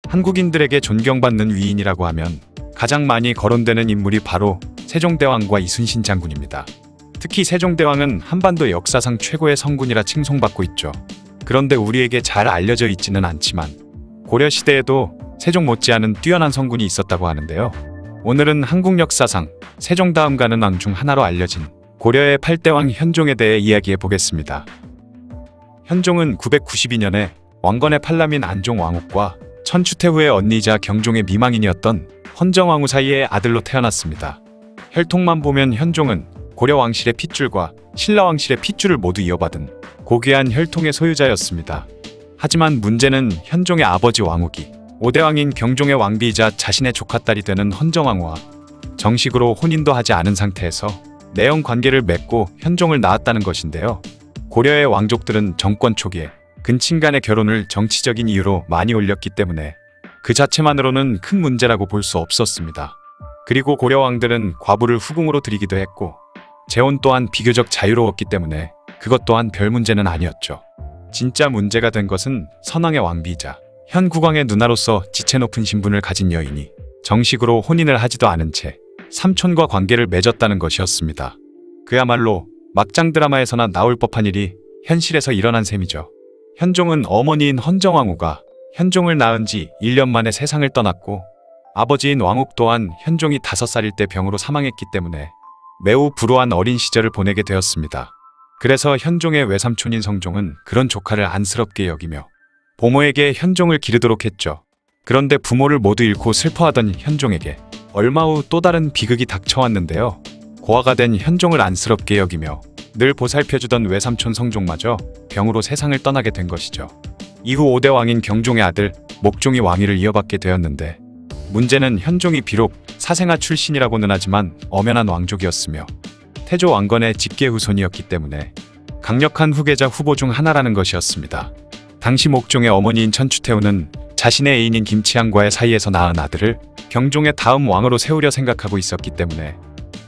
한국인들에게 존경받는 위인이라고 하면 가장 많이 거론되는 인물이 바로 세종대왕과 이순신 장군입니다. 특히 세종대왕은 한반도 역사상 최고의 성군이라 칭송받고 있죠. 그런데 우리에게 잘 알려져 있지는 않지만 고려시대에도 세종 못지않은 뛰어난 성군이 있었다고 하는데요. 오늘은 한국 역사상 세종 다음 가는 왕 중 하나로 알려진 고려의 8대왕 현종에 대해 이야기해 보겠습니다. 현종은 992년에 왕건의 팔남인 안종왕후과 천추태후의 언니이자 경종의 미망인이었던 헌정왕후 사이의 아들로 태어났습니다. 혈통만 보면 현종은 고려 왕실의 핏줄과 신라 왕실의 핏줄을 모두 이어받은 고귀한 혈통의 소유자였습니다. 하지만 문제는 현종의 아버지 왕후기 5대왕인 경종의 왕비이자 자신의 조카딸이 되는 헌정왕후와 정식으로 혼인도 하지 않은 상태에서 내연 관계를 맺고 현종을 낳았다는 것인데요. 고려의 왕족들은 정권 초기에 근친 간의 결혼을 정치적인 이유로 많이 올렸기 때문에 그 자체만으로는 큰 문제라고 볼 수 없었습니다. 그리고 고려 왕들은 과부를 후궁으로 들이기도 했고 재혼 또한 비교적 자유로웠기 때문에 그것 또한 별 문제는 아니었죠. 진짜 문제가 된 것은 선왕의 왕비이자 현 국왕의 누나로서 지체 높은 신분을 가진 여인이 정식으로 혼인을 하지도 않은 채 삼촌과 관계를 맺었다는 것이었습니다. 그야말로 막장 드라마에서나 나올 법한 일이 현실에서 일어난 셈이죠. 현종은 어머니인 헌정왕후가 현종을 낳은 지 1년 만에 세상을 떠났고 아버지인 왕욱 또한 현종이 5살일 때 병으로 사망했기 때문에 매우 불우한 어린 시절을 보내게 되었습니다. 그래서 현종의 외삼촌인 성종은 그런 조카를 안쓰럽게 여기며 보모에게 현종을 기르도록 했죠. 그런데 부모를 모두 잃고 슬퍼하던 현종에게 얼마 후 또 다른 비극이 닥쳐왔는데요. 고아가 된 현종을 안쓰럽게 여기며 늘 보살펴주던 외삼촌 성종마저 병으로 세상을 떠나게 된 것이죠. 이후 5대 왕인 경종의 아들 목종이 왕위를 이어받게 되었는데 문제는 현종이 비록 사생아 출신이라고는 하지만 엄연한 왕족이었으며 태조 왕건의 직계 후손이었기 때문에 강력한 후계자 후보 중 하나라는 것이었습니다. 당시 목종의 어머니인 천추태후는 자신의 애인인 김치향과의 사이에서 낳은 아들을 경종의 다음 왕으로 세우려 생각하고 있었기 때문에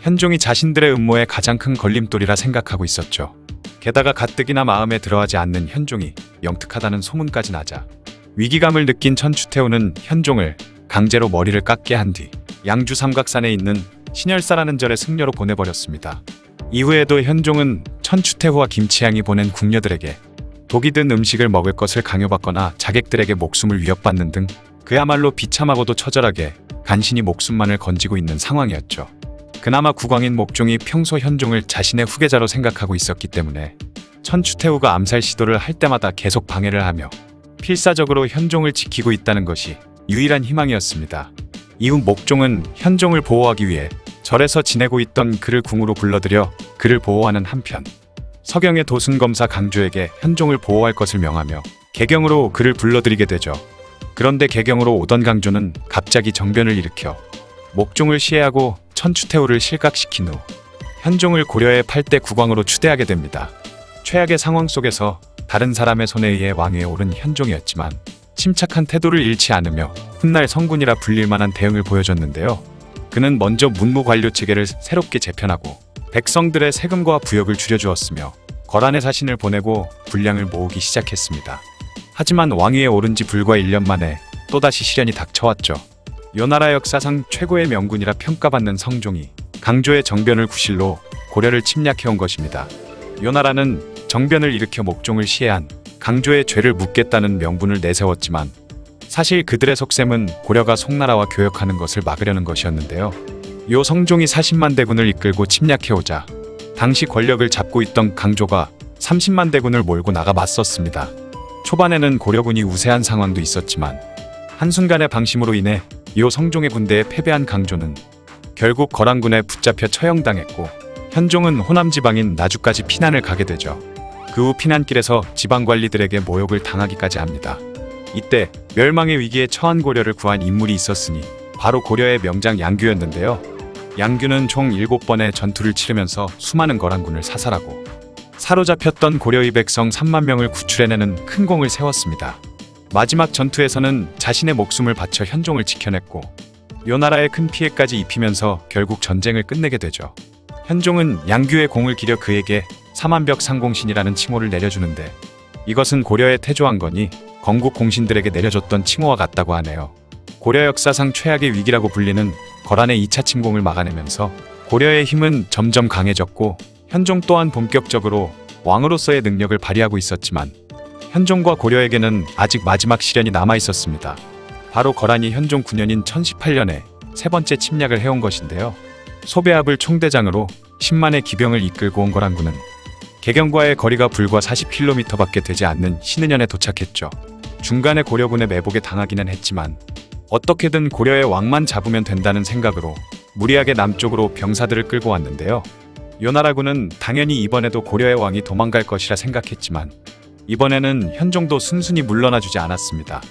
현종이 자신들의 음모의 가장 큰 걸림돌이라 생각하고 있었죠. 게다가 가뜩이나 마음에 들어하지 않는 현종이 영특하다는 소문까지 나자 위기감을 느낀 천추태후는 현종을 강제로 머리를 깎게 한 뒤 양주 삼각산에 있는 신열사라는 절에 승려로 보내버렸습니다. 이후에도 현종은 천추태후와 김치향이 보낸 궁녀들에게 독이 든 음식을 먹을 것을 강요받거나 자객들에게 목숨을 위협받는 등 그야말로 비참하고도 처절하게 간신히 목숨만을 건지고 있는 상황이었죠. 그나마 국왕인 목종이 평소 현종을 자신의 후계자로 생각하고 있었기 때문에 천추태후가 암살 시도를 할 때마다 계속 방해를 하며 필사적으로 현종을 지키고 있다는 것이 유일한 희망이었습니다. 이후 목종은 현종을 보호하기 위해 절에서 지내고 있던 그를 궁으로 불러들여 그를 보호하는 한편 서경의 도순검사 강조에게 현종을 보호할 것을 명하며 개경으로 그를 불러들이게 되죠. 그런데 개경으로 오던 강조는 갑자기 정변을 일으켜 목종을 시해하고 천추태후를 실각시킨 후 현종을 고려의 8대 국왕으로 추대하게 됩니다. 최악의 상황 속에서 다른 사람의 손에 의해 왕위에 오른 현종이었지만 침착한 태도를 잃지 않으며 훗날 성군이라 불릴 만한 대응을 보여줬는데요. 그는 먼저 문무관료 체계를 새롭게 재편하고 백성들의 세금과 부역을 줄여주었으며 거란의 사신을 보내고 군량을 모으기 시작했습니다. 하지만 왕위에 오른 지 불과 1년 만에 또다시 시련이 닥쳐왔죠. 요나라 역사상 최고의 명군이라 평가받는 성종이 강조의 정변을 구실로 고려를 침략해온 것입니다. 요나라는 정변을 일으켜 목종을 시해한 강조의 죄를 묻겠다는 명분을 내세웠지만 사실 그들의 속셈은 고려가 송나라와 교역하는 것을 막으려는 것이었는데요. 요 성종이 40만 대군을 이끌고 침략해오자 당시 권력을 잡고 있던 강조가 30만 대군을 몰고 나가 맞섰습니다. 초반에는 고려군이 우세한 상황도 있었지만 한순간의 방심으로 인해 요 성종의 군대에 패배한 강조는 결국 거란군에 붙잡혀 처형당했고 현종은 호남 지방인 나주까지 피난을 가게 되죠. 그 후 피난길에서 지방관리들에게 모욕을 당하기까지 합니다. 이때 멸망의 위기에 처한 고려를 구한 인물이 있었으니 바로 고려의 명장 양규였는데요. 양규는 총 7번의 전투를 치르면서 수많은 거란군을 사살하고 사로잡혔던 고려의 백성 3만 명을 구출해내는 큰功을 세웠습니다. 마지막 전투에서는 자신의 목숨을 바쳐 현종을 지켜냈고 요나라에 큰 피해까지 입히면서 결국 전쟁을 끝내게 되죠. 현종은 양규의 공을 기려 그에게 사만벽 상공신이라는 칭호를 내려주는데 이것은 고려에 태조한 거니 건국 공신들에게 내려줬던 칭호와 같다고 하네요. 고려 역사상 최악의 위기라고 불리는 거란의 2차 침공을 막아내면서 고려의 힘은 점점 강해졌고 현종 또한 본격적으로 왕으로서의 능력을 발휘하고 있었지만 현종과 고려에게는 아직 마지막 시련이 남아 있었습니다. 바로 거란이 현종 9년인 1018년에 세 번째 침략을 해온 것인데요. 소배합을 총대장으로 10만의 기병을 이끌고 온 거란군은 개경과의 거리가 불과 40km밖에 되지 않는 신은현에 도착했죠. 중간에 고려군의 매복에 당하기는 했지만 어떻게든 고려의 왕만 잡으면 된다는 생각으로 무리하게 남쪽으로 병사들을 끌고 왔는데요. 요나라군은 당연히 이번에도 고려의 왕이 도망갈 것이라 생각했지만 이번에는 현종도 순순히 물러나주지 않았습니다.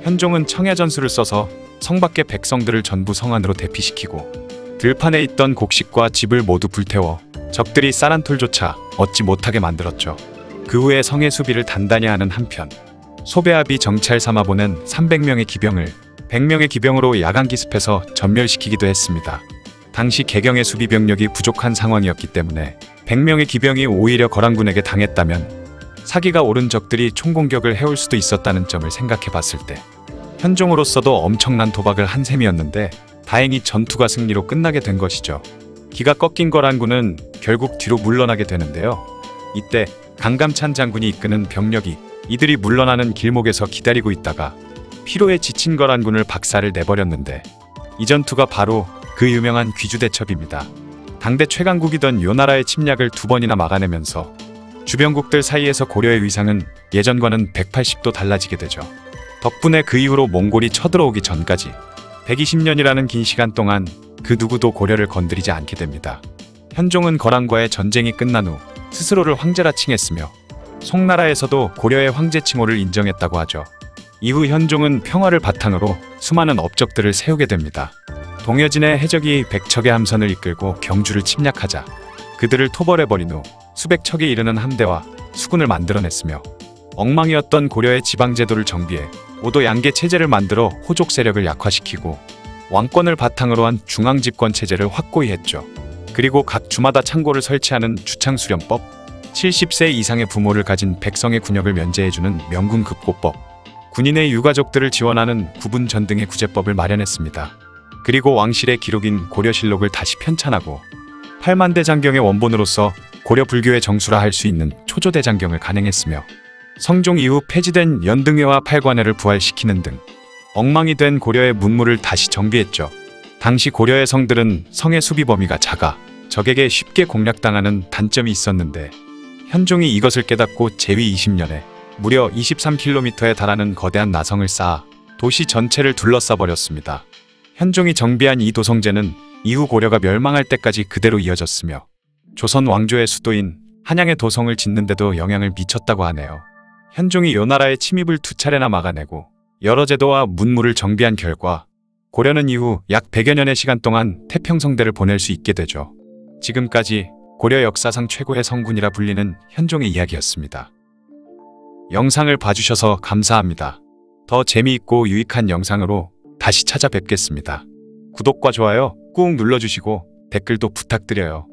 현종은 청야전술을 써서 성 밖의 백성들을 전부 성 안으로 대피시키고 들판에 있던 곡식과 집을 모두 불태워 적들이 쌀한톨조차 얻지 못하게 만들었죠. 그 후에 성의 수비를 단단히 하는 한편 소배합이 정찰 삼아 보낸 300명의 기병을 100명의 기병으로 야간 기습해서 전멸시키기도 했습니다. 당시 개경의 수비 병력이 부족한 상황이었기 때문에 100명의 기병이 오히려 거란군에게 당했다면 사기가 오른 적들이 총공격을 해올 수도 있었다는 점을 생각해 봤을 때 현종으로서도 엄청난 도박을 한 셈이었는데 다행히 전투가 승리로 끝나게 된 것이죠. 기가 꺾인 거란군은 결국 뒤로 물러나게 되는데요. 이때 강감찬 장군이 이끄는 병력이 이들이 물러나는 길목에서 기다리고 있다가 피로에 지친 거란군을 박살을 내버렸는데 이 전투가 바로 그 유명한 귀주대첩입니다. 당대 최강국이던 요나라의 침략을 2번이나 막아내면서 주변국들 사이에서 고려의 위상은 예전과는 180도 달라지게 되죠. 덕분에 그 이후로 몽골이 쳐들어오기 전까지 120년이라는 긴 시간 동안 그 누구도 고려를 건드리지 않게 됩니다. 현종은 거란과의 전쟁이 끝난 후 스스로를 황제라 칭했으며 송나라에서도 고려의 황제 칭호를 인정했다고 하죠. 이후 현종은 평화를 바탕으로 수많은 업적들을 세우게 됩니다. 동여진의 해적이 100척의 함선을 이끌고 경주를 침략하자 그들을 토벌해버린 후 수백 척에 이르는 함대와 수군을 만들어냈으며 엉망이었던 고려의 지방제도를 정비해 오도 양계 체제를 만들어 호족 세력을 약화시키고 왕권을 바탕으로 한 중앙집권 체제를 확고히 했죠. 그리고 각 주마다 창고를 설치하는 주창수련법, 70세 이상의 부모를 가진 백성의 군역을 면제해주는 명군급고법, 군인의 유가족들을 지원하는 구분전 등의 구제법을 마련했습니다. 그리고 왕실의 기록인 고려실록을 다시 편찬하고 8만대 장경의 원본으로서 고려 불교의 정수라 할 수 있는 초조대장경을 간행했으며 성종 이후 폐지된 연등회와 팔관회를 부활시키는 등 엉망이 된 고려의 문물을 다시 정비했죠. 당시 고려의 성들은 성의 수비 범위가 작아 적에게 쉽게 공략당하는 단점이 있었는데 현종이 이것을 깨닫고 제위 20년에 무려 23km에 달하는 거대한 나성을 쌓아 도시 전체를 둘러싸버렸습니다. 현종이 정비한 이 도성제는 이후 고려가 멸망할 때까지 그대로 이어졌으며 조선 왕조의 수도인 한양의 도성을 짓는데도 영향을 미쳤다고 하네요. 현종이 요나라의 침입을 2차례나 막아내고 여러 제도와 문물을 정비한 결과 고려는 이후 약 100여 년의 시간 동안 태평성대를 보낼 수 있게 되죠. 지금까지 고려 역사상 최고의 성군이라 불리는 현종의 이야기였습니다. 영상을 봐주셔서 감사합니다. 더 재미있고 유익한 영상으로 다시 찾아뵙겠습니다. 구독과 좋아요 꾹 눌러주시고 댓글도 부탁드려요.